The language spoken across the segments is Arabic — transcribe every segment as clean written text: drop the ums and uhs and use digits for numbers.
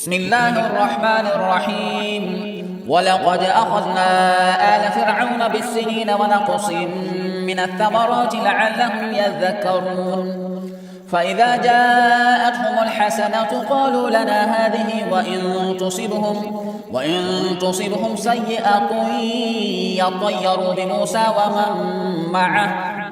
بسم الله الرحمن الرحيم ولقد أخذنا آل فرعون بالسنين ونقص من الثمرات لعلهم يذكرون فإذا جاءتهم الحسنة قالوا لنا هذه وإن تصبهم سيئة يطيروا بموسى ومن معه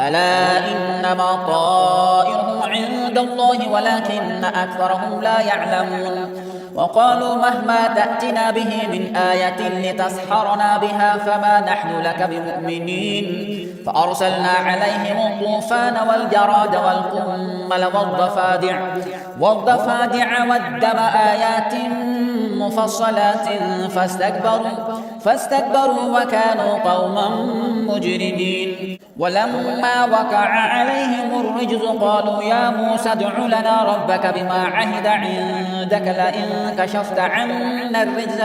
ألا إنما طائرهم عند الله ولكن أكثرهم لا يعلمون وقالوا مهما تأتنا به من آية لتسحرنا بها فما نحن لك بمؤمنين فأرسلنا عليهم الطوفان والجراد والقمل والضفادع والدم آيات مفصلات فاستكبروا وكانوا قوما مجرمين ولما وقع عليهم الرجز قالوا يا موسى ادع لنا ربك بما عهد عندك لئن كشفت عنا الرجز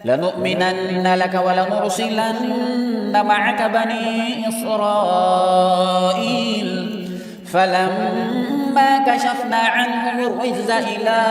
لنؤمنن لك ولنرسلن معك بني إسرائيل فلما كشفنا عنهم الرجز إلى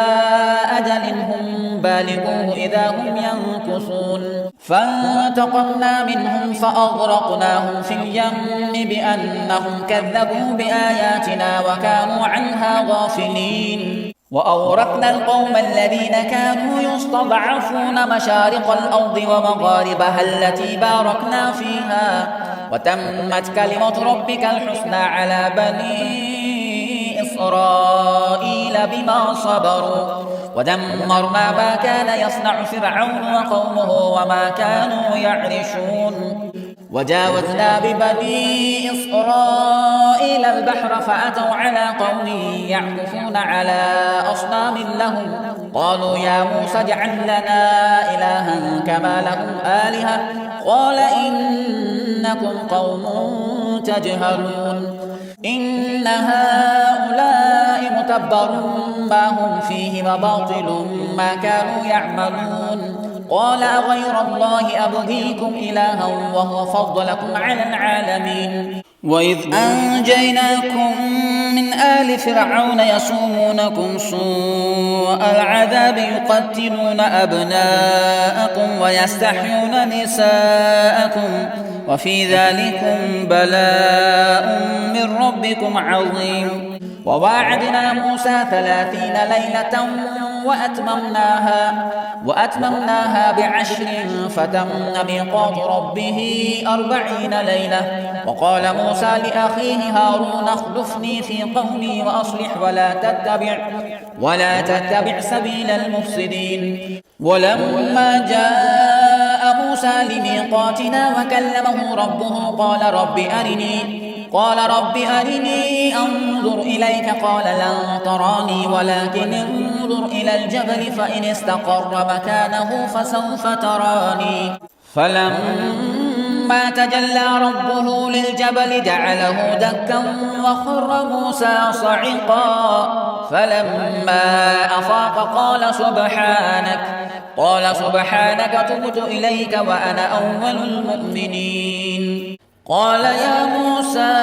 أجل هم بالغوه إذا هم ينكثون فانتقمنا منهم فأغرقناهم في اليم بأنهم كذبوا بآياتنا وكانوا عنها غافلين وأورثنا القوم الذين كانوا يستضعفون مشارق الأرض ومغاربها التي باركنا فيها وتمت كلمة ربك الحسنى على بني إسرائيل بما صبروا ودمرنا ما كان يصنع فرعون وقومه وما كانوا يعرشون وجاوزنا ببني إسرائيل البحر فأتوا على قوم يعكفون على أصنام لهم قالوا يا موسى اجعل لنا إلها كما لهم آلهة قال إنكم قوم تجهلون إن هؤلاء متبر ما هم فيه وباطل ما كانوا يعملون قال غير الله أبغيكم إلها وهو فضلكم على العالمين وإذ أنجيناكم من آل فرعون يسومونكم سوء العذاب يقتلون أبناءكم ويستحيون نساءكم وفي ذلكم بلاء من ربكم عظيم وواعدنا موسى 30 ليلة وأتممناها بعشر فتم ميقات ربه 40 ليلة وقال موسى لأخيه هارون اخلفني في قومي وأصلح ولا تتبع سبيل المفسدين ولما جاء موسى لميقاتنا وكلمه ربه قال رب أرني أنظر إليك قال لن تراني ولكن انظر إلى الجبل فإن استقر مكانه فسوف تراني فلما تجلى ربه للجبل جعله دكا وخر موسى صعقا فلما أفاق قال سبحانك تبت إليك وأنا أول المؤمنين قال يا موسى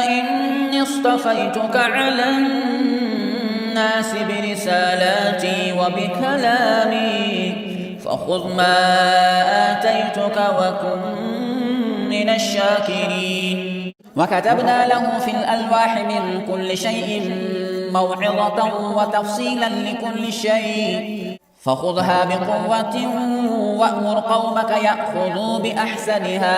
إني اصطفيتك على الناس برسالاتي وبكلامي فخذ ما آتيتك وكن من الشاكرين وكتبنا له في الألواح من كل شيء موعظة وتفصيلا لكل شيء فخذها بقوة وأمر قومك يأخذوا بأحسنها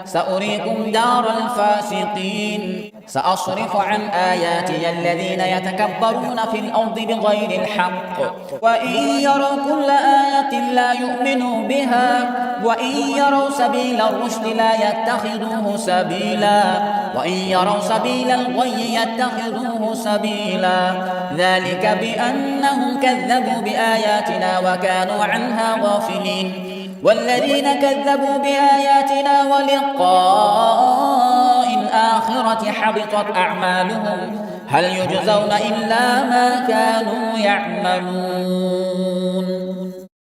سأريكم دار الفاسقين سأصرف عن آياتي الذين يتكبرون في الأرض بغير الحق وإن يروا كل آية لا يؤمنوا بها وإن يروا سبيل الرشد لا يتخذوه سبيلا وإن يروا سبيل الغي يتخذوه سبيلا ذلك بأنهم كذبوا بآياتنا وكانوا عنها غافلين والذين كذبوا بآياتنا ولقاء الآخرة حبطت أعمالهم هل يجزون إلا ما كانوا يعملون